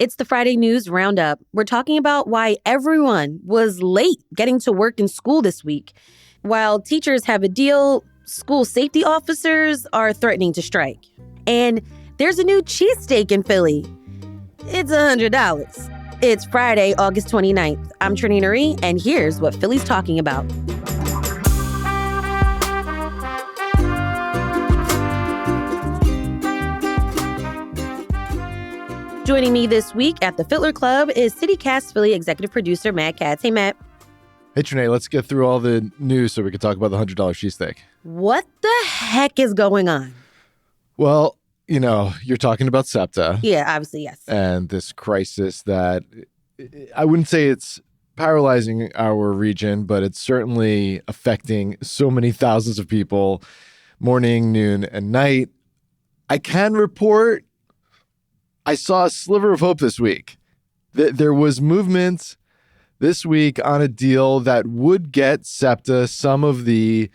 It's the Friday News Roundup. We're talking about why everyone was late getting to work in school this week. While teachers have a deal, school safety officers are threatening to strike. And there's a new cheesesteak in Philly. It's $100. It's Friday, August 29th. I'm Trenae Nuri, and here's what Philly's talking about. Joining me this week at the Fiddler Club is CityCast Philly executive producer Matt Katz. Hey, Matt. Hey, Trenae, let's get through all the news so we can talk about the $100 cheesesteak. What the heck is going on? Well, you know, you're talking about SEPTA. Yeah, obviously, yes. And this crisis that I wouldn't say it's paralyzing our region, but it's certainly affecting so many thousands of people morning, noon, and night. I can report I saw a sliver of hope this week. There was movement this week on a deal that would get SEPTA some of the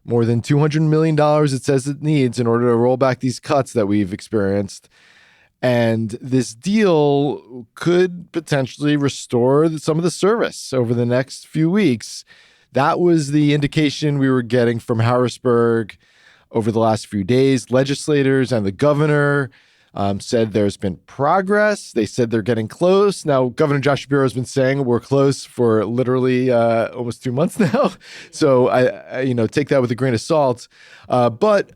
more than $200 million it says it needs in order to roll back these cuts that we've experienced. And this deal could potentially restore some of the service over the next few weeks. That was the indication we were getting from Harrisburg over the last few days. Legislators and the governor said there's been progress. They said they're getting close. Now, Governor Josh Shapiro has been saying we're close for literally almost 2 months now. So I take that with a grain of salt. But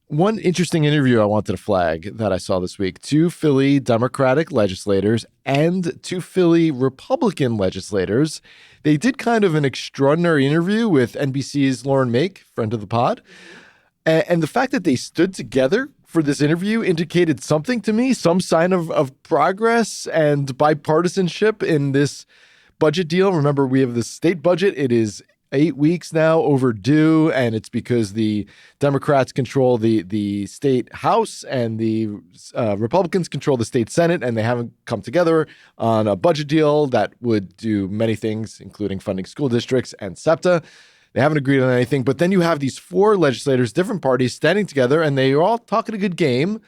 one interesting interview I wanted to flag that I saw this week: 2 Philly Democratic legislators and 2 Philly Republican legislators. They did kind of an extraordinary interview with NBC's Lauren Make, friend of the pod. And the fact that they stood together for this interview indicated something to me, some sign of progress and bipartisanship in this budget deal. Remember, we have the state budget. It is 8 weeks now overdue, and it's because the Democrats control the state House and the Republicans control the state Senate, and they haven't come together on a budget deal that would do many things, including funding school districts and SEPTA. They haven't agreed on anything. But then you have these 4 legislators, different parties, standing together, and they are all talking a good game.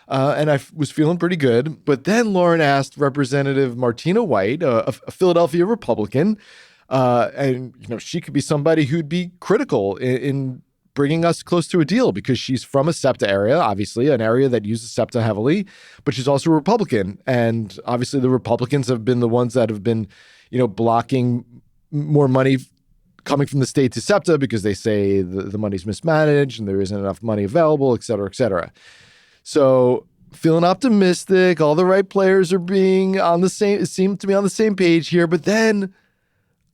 And I was feeling pretty good. But then Lauren asked Representative Martina White, a Philadelphia Republican, and she could be somebody who'd be critical in bringing us close to a deal because she's from a SEPTA area, obviously, an area that uses SEPTA heavily, but she's also a Republican. And obviously the Republicans have been the ones that have been, blocking more money coming from the state to SEPTA because they say the money's mismanaged and there isn't enough money available, et cetera, et cetera. So feeling optimistic, all the right players are being seem to be on the same page here. But then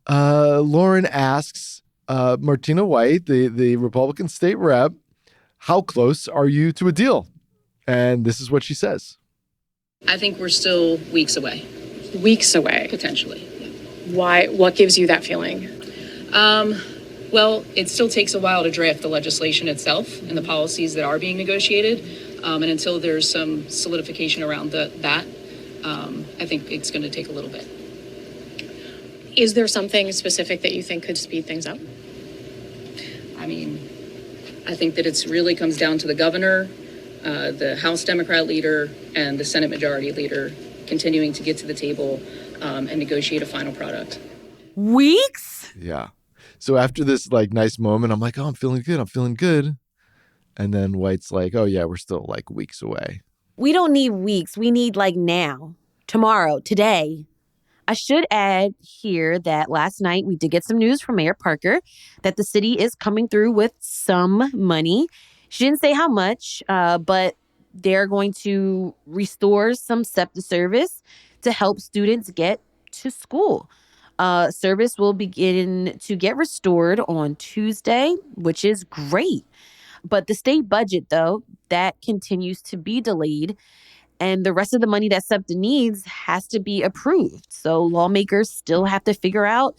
Lauren asks Martina White, the Republican state rep, how close are you to a deal? And this is what she says. I think we're still weeks away. Weeks away? Potentially. Why? What gives you that feeling? Well, it still takes a while to draft the legislation itself and the policies that are being negotiated. And until there's some solidification around that, I think it's going to take a little bit. Is there something specific that you think could speed things up? I mean, I think that it's really comes down to the governor, the House Democrat leader, and the Senate Majority Leader continuing to get to the table and negotiate a final product. Weeks? Yeah. So after this nice moment, I'm like, oh, I'm feeling good. And then White's like, oh yeah, we're still weeks away. We don't need weeks. We need now, tomorrow, today. I should add here that last night we did get some news from Mayor Parker that the city is coming through with some money. She didn't say how much, but they're going to restore some SEPTA service to help students get to school. Service will begin to get restored on Tuesday, which is great. But the state budget, though, that continues to be delayed. And the rest of the money that SEPTA needs has to be approved. So lawmakers still have to figure out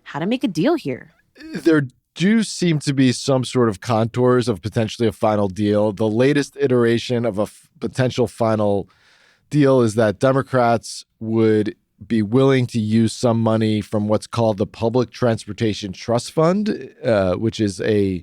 how to make a deal here. There do seem to be some sort of contours of potentially a final deal. The latest iteration of a potential final deal is that Democrats would be willing to use some money from what's called the Public Transportation Trust Fund, which is a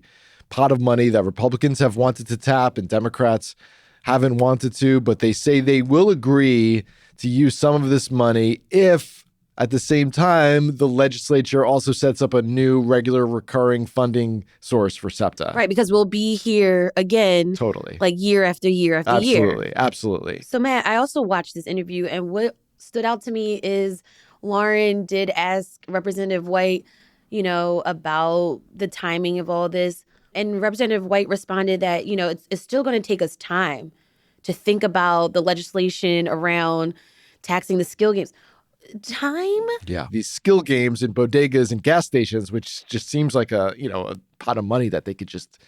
pot of money that Republicans have wanted to tap and Democrats haven't wanted to, but they say they will agree to use some of this money if at the same time the legislature also sets up a new regular recurring funding source for SEPTA. Right, because we'll be here again. Totally. Like year after year after year. Absolutely. So, Matt, I also watched this interview, and what stood out to me is Lauren did ask Representative White, about the timing of all this. And Representative White responded that, it's still going to take us time to think about the legislation around taxing the skill games. Time? Yeah. These skill games in bodegas and gas stations, which just seems like a pot of money that they could just,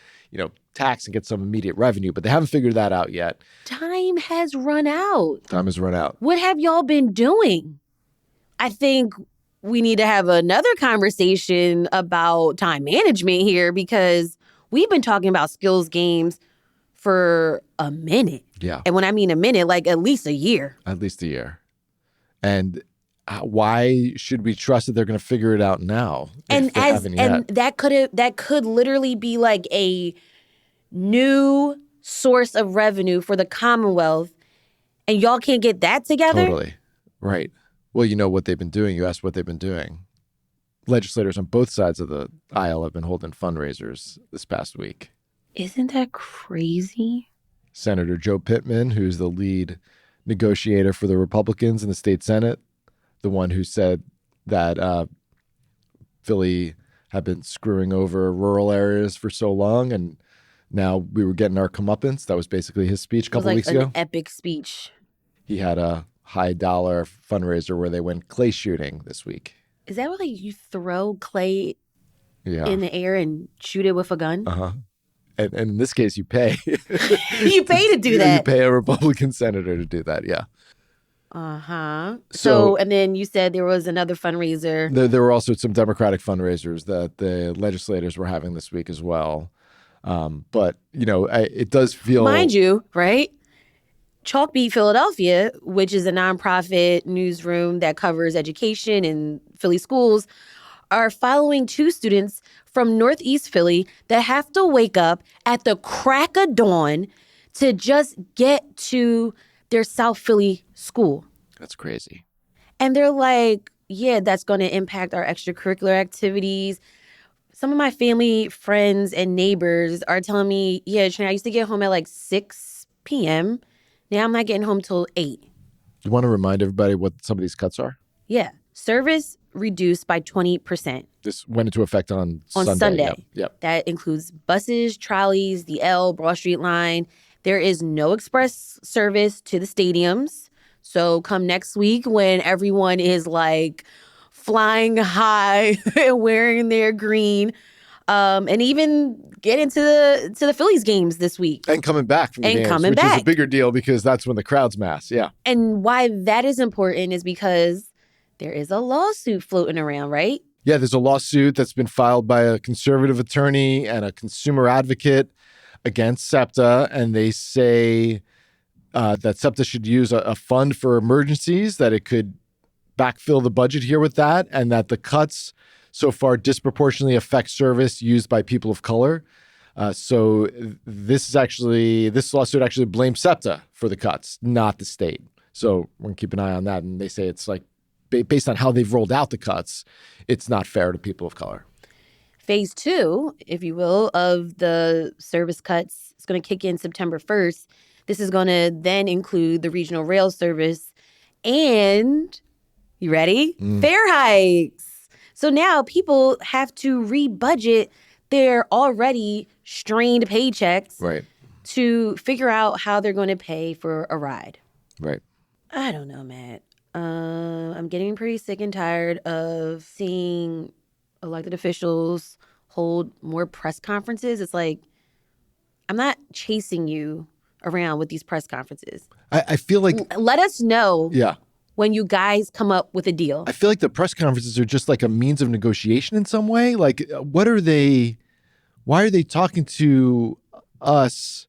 tax and get some immediate revenue, but they haven't figured that out yet. Time has run out. Time has run out. What have y'all been doing? I think we need to have another conversation about time management here because we've been talking about skills games for a minute. Yeah. And when I mean a minute, like at least a year. At least a year. And why should we trust that they're going to figure it out now? And that could literally be like a new source of revenue for the Commonwealth, and y'all can't get that together? Totally. Right. Well, you know what they've been doing. You asked what they've been doing. Legislators on both sides of the aisle have been holding fundraisers this past week. Isn't that crazy? Senator Joe Pittman, who's the lead negotiator for the Republicans in the state Senate, the one who said that Philly had been screwing over rural areas for so long, and now we were getting our comeuppance. That was basically his speech a couple weeks ago. An epic speech. He had a high-dollar fundraiser where they went clay shooting this week. Is that where you throw clay Yeah. in the air and shoot it with a gun? Uh-huh. And in this case, you pay. You pay to do that. You pay a Republican senator to do that, yeah. Uh-huh. So, and then you said there was another fundraiser. There were also some Democratic fundraisers that the legislators were having this week as well. But, it does feel... Mind you, right? Chalkbeat Philadelphia, which is a nonprofit newsroom that covers education in Philly schools, are following two students from Northeast Philly that have to wake up at the crack of dawn to just get to their South Philly school. That's crazy. And they're like, yeah, that's going to impact our extracurricular activities. Some of my family, friends, and neighbors are telling me, yeah, Trenae, I used to get home at like 6 p.m., now I'm not getting home till 8. You want to remind everybody what some of these cuts are? Yeah. Service reduced by 20%. This went into effect on Sunday. Yep. That includes buses, trolleys, the Broad Street line. There is no express service to the stadiums. So come next week when everyone is like flying high and wearing their green, and even get into the Phillies games this week. And coming back from the games, which is a bigger deal because that's when the crowd's mass. Yeah. And why that is important is because there is a lawsuit floating around, right? Yeah, there's a lawsuit that's been filed by a conservative attorney and a consumer advocate against SEPTA, and they say that SEPTA should use a fund for emergencies, that it could backfill the budget here with that, and that the cuts so far disproportionately affect service used by people of color. So this lawsuit actually blames SEPTA for the cuts, not the state. So we're going to keep an eye on that. And they say it's like, based on how they've rolled out the cuts, it's not fair to people of color. Phase 2, if you will, of the service cuts is going to kick in September 1st. This is going to then include the regional rail service and, you ready? Fare hikes. So now people have to rebudget their already strained paychecks to figure out how they're going to pay for a ride. Right. I don't know, Matt. I'm getting pretty sick and tired of seeing elected officials hold more press conferences. It's like, I'm not chasing you around with these press conferences. I feel like... Let us know. Yeah. When you guys come up with a deal. I feel like the press conferences are just like a means of negotiation in some way. Like, what are they? Why are they talking to us?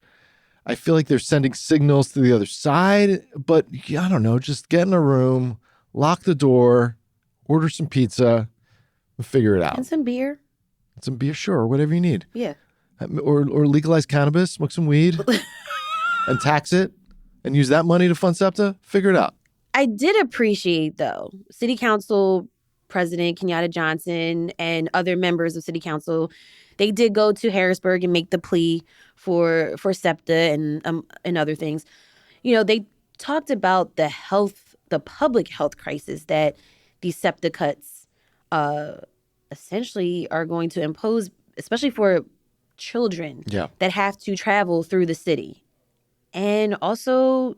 I feel like they're sending signals to the other side, but I don't know. Just get in a room, lock the door, order some pizza, and figure it out. And some beer. Sure, whatever you need. Yeah. Or legalize cannabis, smoke some weed, and tax it, and use that money to fund SEPTA. Figure it out. I did appreciate, though, City Council President Kenyatta Johnson and other members of City Council, they did go to Harrisburg and make the plea for SEPTA and other things. They talked about the public health crisis that these SEPTA cuts essentially are going to impose, especially for children that have to travel through the city. And also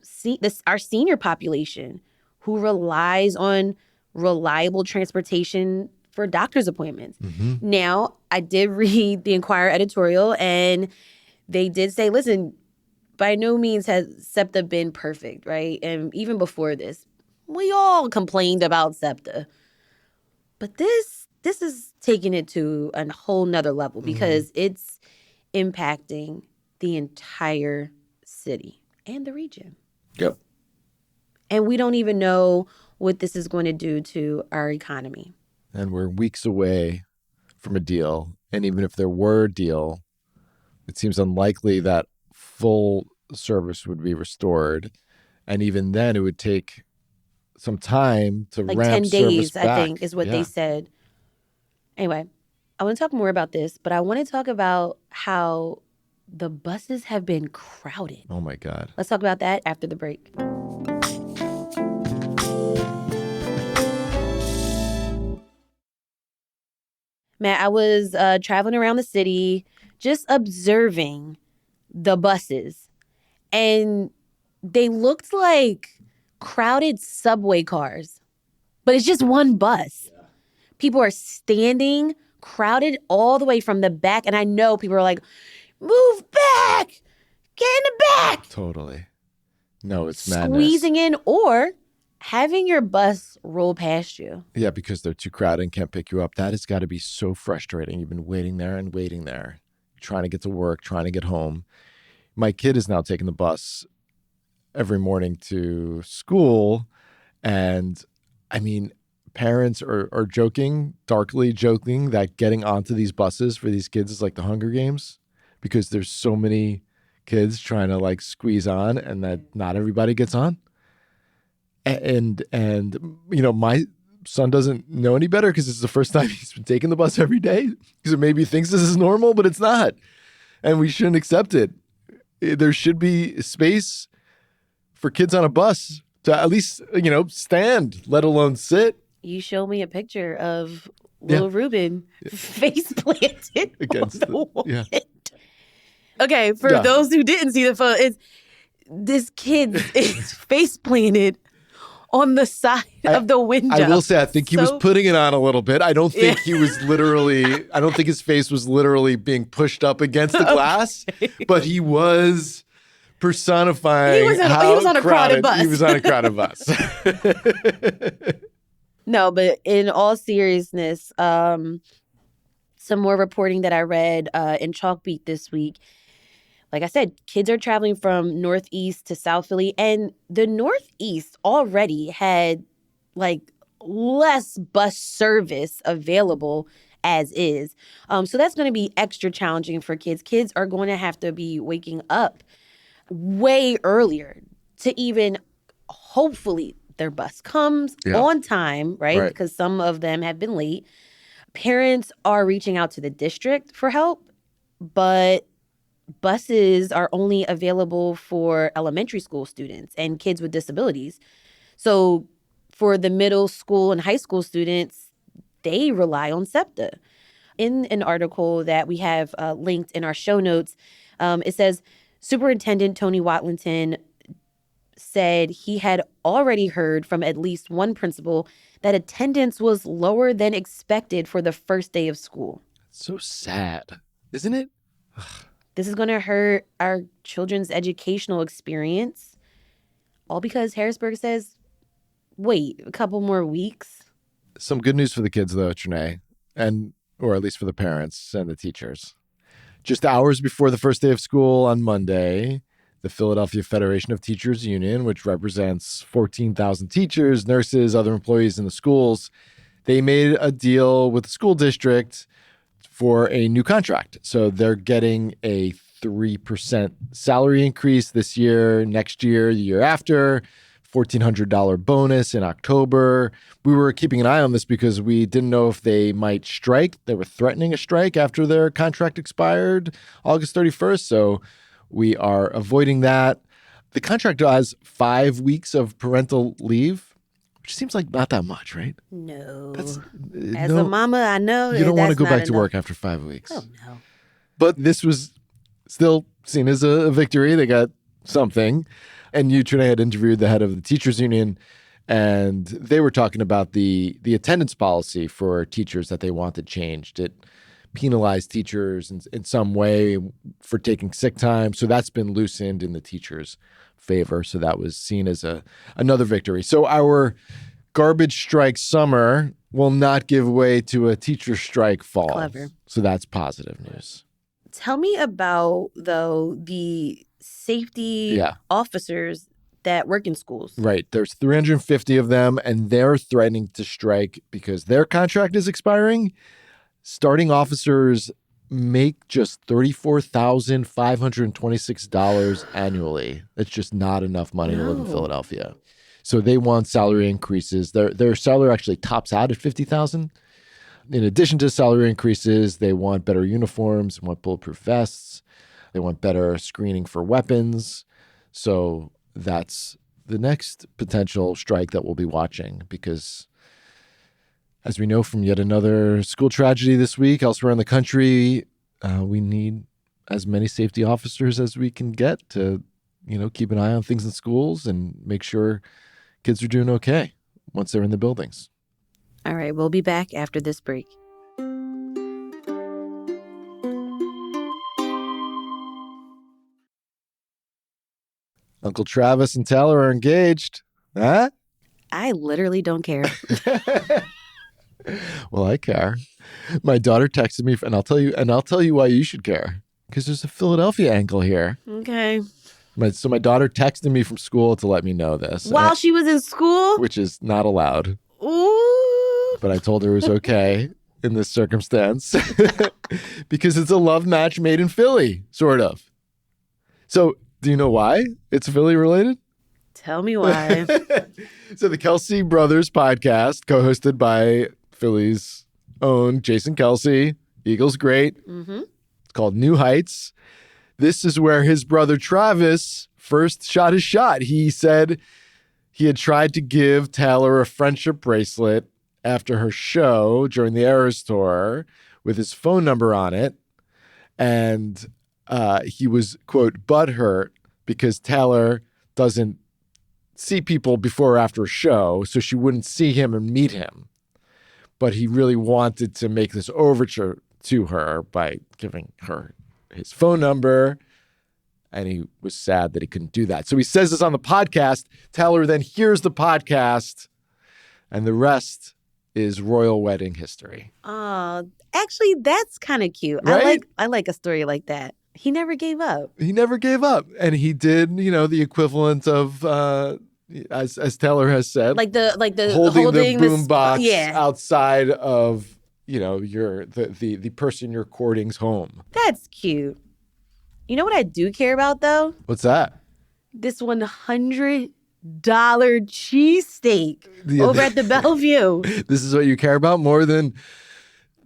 our senior population who relies on reliable transportation for doctor's appointments. Now, I did read the Inquirer editorial, and they did say, listen, by no means has SEPTA been perfect, right? And even before this, we all complained about SEPTA. But this is taking it to a whole nother level because it's impacting the entire city and the region. Yep. And we don't even know what this is going to do to our economy. And we're weeks away from a deal. And even if there were a deal, it seems unlikely that full service would be restored. And even then, it would take some time to like ramp 10 days, service back. I think, is what they said. Anyway, I want to talk more about this, but I want to talk about how the buses have been crowded. Oh, my God. Let's talk about that after the break. Matt, I was traveling around the city, just observing the buses, and they looked like crowded subway cars, but it's just one bus. Yeah. People are standing, crowded all the way from the back, and I know people are like, move back, get in the back. Totally. No, it's madness. Squeezing in or having your bus roll past you. Yeah, because they're too crowded and can't pick you up. That has got to be so frustrating. You've been waiting there and waiting there, trying to get to work, trying to get home. My kid is now taking the bus every morning to school. And I mean, parents are joking, darkly joking, that getting onto these buses for these kids is like the Hunger Games because there's so many kids trying to like squeeze on and that not everybody gets on. And my son doesn't know any better because it's the first time he's been taking the bus every day because maybe he thinks this is normal, but it's not. And we shouldn't accept it. There should be space for kids on a bus to at least, stand, let alone sit. You showed me a picture of little Ruben face planted against the wall. Yeah. Okay, for those who didn't see the photo, this kid is face planted on the side of the window. I will say, I think he was putting it on a little bit. I don't think he was literally, I don't think his face was literally being pushed up against the glass, but he was personifying he was on a crowded bus. He was on a crowded bus. No, but in all seriousness, some more reporting that I read in Chalkbeat this week. Like I said, kids are traveling from Northeast to South Philly, and the Northeast already had like less bus service available as is. So that's going to be extra challenging for kids. Kids are going to have to be waking up way earlier to even hopefully their bus comes on time, right? Because some of them have been late. Parents are reaching out to the district for help, but buses are only available for elementary school students and kids with disabilities. So for the middle school and high school students, they rely on SEPTA. In an article that we have linked in our show notes, it says Superintendent Tony Watlington said he had already heard from at least one principal that attendance was lower than expected for the first day of school. So sad, isn't it? This is going to hurt our children's educational experience, all because Harrisburg says, wait, a couple more weeks. Some good news for the kids, though, Trenae, or at least for the parents and the teachers. Just hours before the first day of school on Monday, the Philadelphia Federation of Teachers Union, which represents 14,000 teachers, nurses, other employees in the schools, they made a deal with the school district for a new contract. So they're getting a 3% salary increase this year, next year, the year after, $1,400 bonus in October. We were keeping an eye on this because we didn't know if they might strike. They were threatening a strike after their contract expired August 31st. So we are avoiding that. The contract has 5 weeks of parental leave, which seems like not that much, right? No. As a mama, I know you don't want to that's go not back to enough. work after 5 weeks. Oh, no. But this was still seen as a victory. They got something. And you, Trenae, had interviewed the head of the teachers union, and they were talking about the attendance policy for teachers that they wanted changed. It penalized teachers in some way for taking sick time. So that's been loosened in the teachers' favor. So that was seen as another victory. So our garbage strike summer will not give way to a teacher strike fall. Clever. So that's positive news. Tell me about, though, the safety officers that work in schools. Right. There's 350 of them, and they're threatening to strike because their contract is expiring. Starting officers make just $34,526 annually. That's just not enough money to live in Philadelphia. So they want salary increases. Their salary actually tops out at $50,000. In addition to salary increases, they want better uniforms, want bulletproof vests. They want better screening for weapons. So that's the next potential strike that we'll be watching because, as we know from yet another school tragedy this week elsewhere in the country, we need as many safety officers as we can get to, keep an eye on things in schools and make sure kids are doing okay once they're in the buildings. All right, we'll be back after this break. Uncle Travis and Taylor are engaged. Huh? I literally don't care. Well, I care. My daughter texted me, and I'll tell you why you should care. Because there's a Philadelphia angle here. Okay. So my daughter texted me from school to let me know this. While she was in school? Which is not allowed. Ooh. But I told her it was okay in this circumstance. Because it's a love match made in Philly, sort of. So do you know why it's Philly related? Tell me why. So the Kelsey Brothers podcast, co-hosted by Philly's own Jason Kelsey, Eagles great. Mm-hmm. It's called New Heights. This is where his brother Travis first shot his shot. He said he had tried to give Taylor a friendship bracelet after her show during the Eras tour with his phone number on it. And he was, quote, butthurt because Taylor doesn't see people before or after a show, so she wouldn't see him and meet him. But he really wanted to make this overture to her by giving her his phone number, and he was sad that he couldn't do that. So he says this on the podcast. Taylor then hears the podcast, and the rest is royal wedding history. Actually, that's kind of cute. Right? I like a story like that. He never gave up. He never gave up. And he did, the equivalent of, as Taylor has said, Like the holding the boom box yeah. outside of, the person you're courting's home. That's cute. You know what I do care about, though? What's that? This $100 cheesesteak over at the Bellevue. This is what you care about more than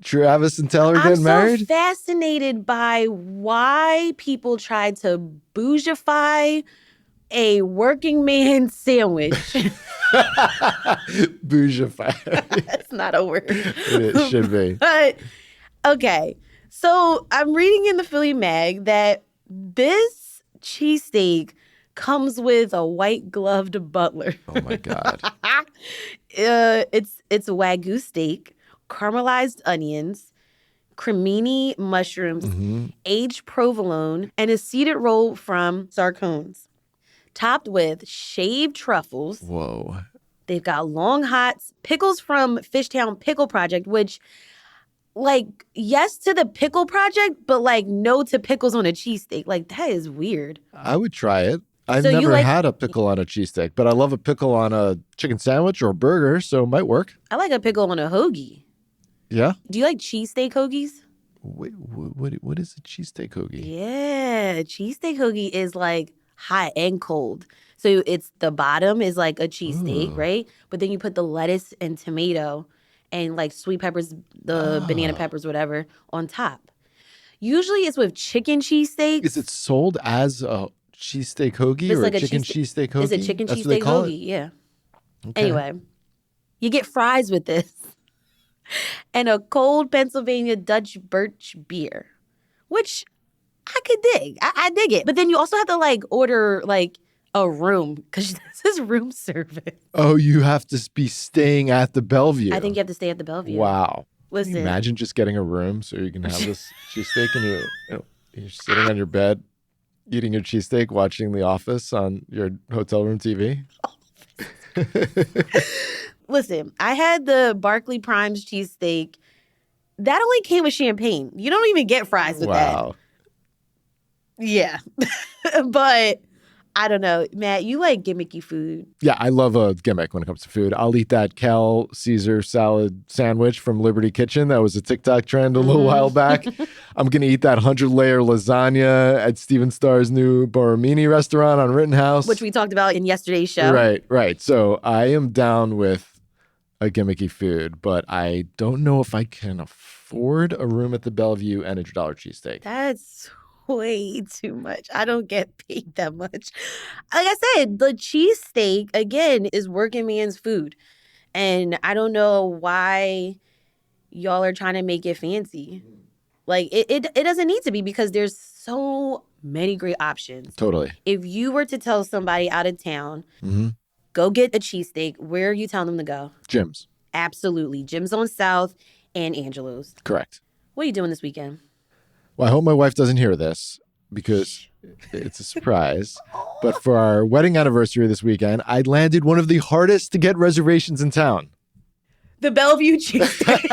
Travis and Taylor getting married? I'm so fascinated by why people tried to bougify a working man sandwich. Bougify. That's not a word. It should be. But, okay. So I'm reading in the Philly Mag that this cheesesteak comes with a white gloved butler. Oh my God. It's Wagyu steak, caramelized onions, cremini mushrooms, aged provolone, and a seeded roll from Sarcones, topped with shaved truffles. Whoa. They've got long hots, pickles from Fishtown Pickle Project, which, yes to the pickle project, but no to pickles on a cheesesteak. That is weird. I would try it. I've So you never like- had a pickle on a cheesesteak, but I love a pickle on a chicken sandwich or a burger, so it might work. I like a pickle on a hoagie. Yeah? Do you like cheesesteak hoagies? Wait, what is a cheesesteak hoagie? Yeah, cheesesteak hoagie is hot and cold. So it's the bottom is like a cheesesteak, Ooh. right? But then you put the lettuce and tomato and like sweet peppers, the banana peppers, whatever, on top. Usually it's with chicken cheesesteaks. Is it sold as a cheesesteak hoagie It's or like a a chicken cheese- cheesesteak hoagie? It's a chicken That's what they cheesesteak call hoagie, yeah. it? Okay. Anyway, you get fries with this and a cold Pennsylvania Dutch birch beer, which I could dig. I dig it. But then you also have to like order like a room because this is room service. Oh, you have to be staying at the Bellevue. I think you have to stay at the Bellevue. Wow. Listen. Can you imagine just getting a room so you can have this cheesesteak and you're sitting on your bed eating your cheesesteak, watching The Office on your hotel room TV? Listen, I had the Barclay Prime's cheesesteak. That only came with champagne. You don't even get fries with that. Wow. Yeah. But I don't know. Matt, you like gimmicky food. Yeah, I love a gimmick when it comes to food. I'll eat that Cal Caesar salad sandwich from Liberty Kitchen. That was a TikTok trend a little while back. I'm going to eat that 100-layer lasagna at Steven Starr's new Borromini restaurant on Rittenhouse. Which we talked about in yesterday's show. Right. So I am down with a gimmicky food, but I don't know if I can afford a room at the Bellevue and a $1 cheesesteak. That's way too much. I don't get paid that much. Like I said, the cheesesteak, again, is working man's food. And I don't know why y'all are trying to make it fancy. Like, it doesn't need to be because there's so many great options. Totally. If you were to tell somebody out of town, Mm-hmm. go get a cheesesteak, where are you telling them to go? Jim's. Absolutely. Jim's on South and Angelo's. Correct. What are you doing this weekend? Well, I hope my wife doesn't hear this because it's a surprise. But for our wedding anniversary this weekend, I landed one of the hardest to get reservations in town. The Bellevue cheesesteak.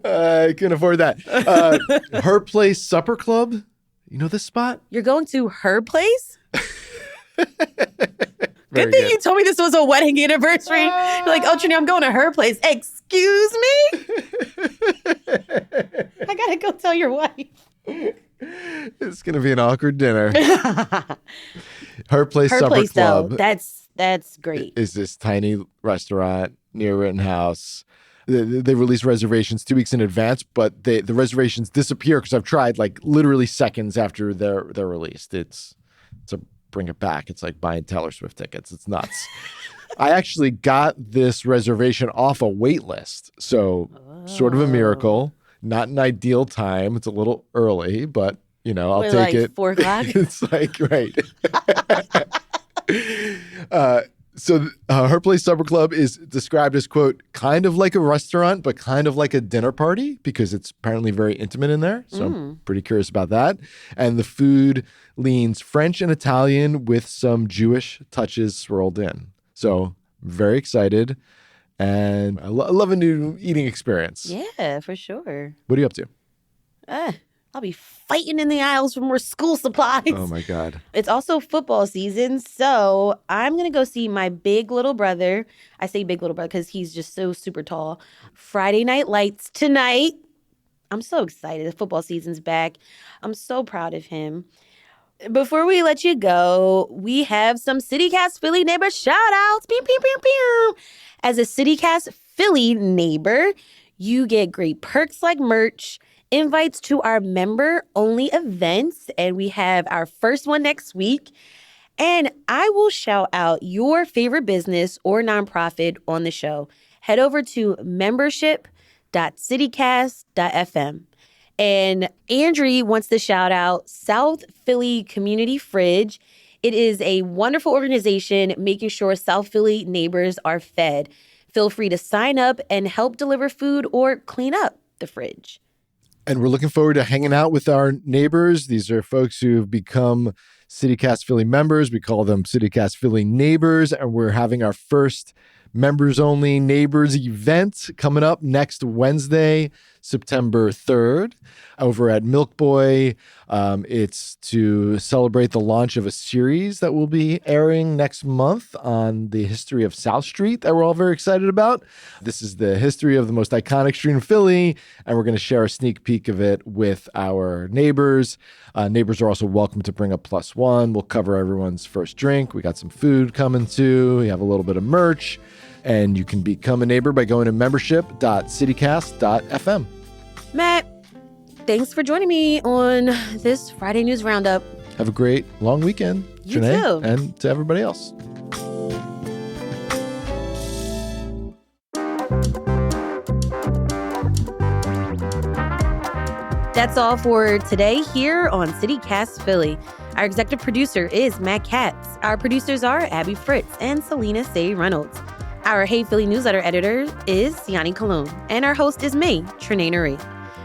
I couldn't afford that. Her Place Supper Club. You know this spot? You're going to her place? Very Good thing you told me this was a wedding anniversary. You're like, oh, Trenae, I'm going to her place. Excuse me? I got to go tell your wife. It's going to be an awkward dinner. Her Place Her Supper place, Club. though, that's great. Is this tiny restaurant near Rittenhouse. They release reservations 2 weeks in advance, but the reservations disappear because I've tried like literally seconds after they're released. It's a bring it back. It's like buying Taylor Swift tickets. It's nuts. I actually got this reservation off a wait list. So sort of a miracle, not an ideal time. It's a little early, but you know, I'll take like it. 4 o'clock? It's like, right. So Her Place Supper Club is described as, quote, kind of like a restaurant, but kind of like a dinner party because it's apparently very intimate in there. So I'm pretty curious about that. And the food leans French and Italian with some Jewish touches swirled in. So very excited. And I love a new eating experience. Yeah, for sure. What are you up to? I'll be fighting in the aisles for more school supplies. Oh, my God. It's also football season, so I'm going to go see my big little brother. I say big little brother because he's just so super tall. Friday Night Lights tonight. I'm so excited. The football season's back. I'm so proud of him. Before we let you go, we have some CityCast Philly neighbor shout-outs. Pew, pew, pew, pew. As a CityCast Philly neighbor, you get great perks like merch, invites to our member-only events, and we have our first one next week. And I will shout out your favorite business or nonprofit on the show. Head over to membership.citycast.fm. And Andrea wants to shout out South Philly Community Fridge. It is a wonderful organization making sure South Philly neighbors are fed. Feel free to sign up and help deliver food or clean up the fridge. And we're looking forward to hanging out with our neighbors. These are folks who've become CityCast Philly members. We call them CityCast Philly neighbors. And we're having our first members-only neighbors event coming up next Wednesday, September 3rd over at Milk Boy. It's to celebrate the launch of a series that will be airing next month on the history of South Street that we're all very excited about. This is the history of the most iconic street in Philly, and we're going to share a sneak peek of it with our neighbors. Neighbors are also welcome to bring a +1. We'll cover everyone's first drink. We got some food coming too. We have a little bit of merch. And you can become a neighbor by going to membership.citycast.fm. Matt, thanks for joining me on this Friday News Roundup. Have a great long weekend, You Trenae, too. and to everybody else. That's all for today here on CityCast Philly. Our executive producer is Matt Katz. Our producers are Abby Fritz and Selena Say Reynolds. Our Hey Philly newsletter editor is Siani Cologne. And our host is me, Trenae Nuri.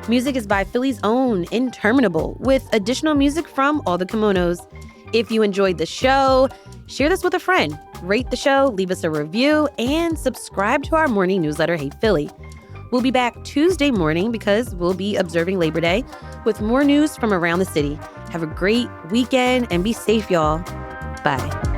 Music is by Philly's own Interminable, with additional music from all the kimonos. If you enjoyed the show, share this with a friend. Rate the show, leave us a review, and subscribe to our morning newsletter, Hey Philly. We'll be back Tuesday morning because we'll be observing Labor Day with more news from around the city. Have a great weekend and be safe, y'all. Bye.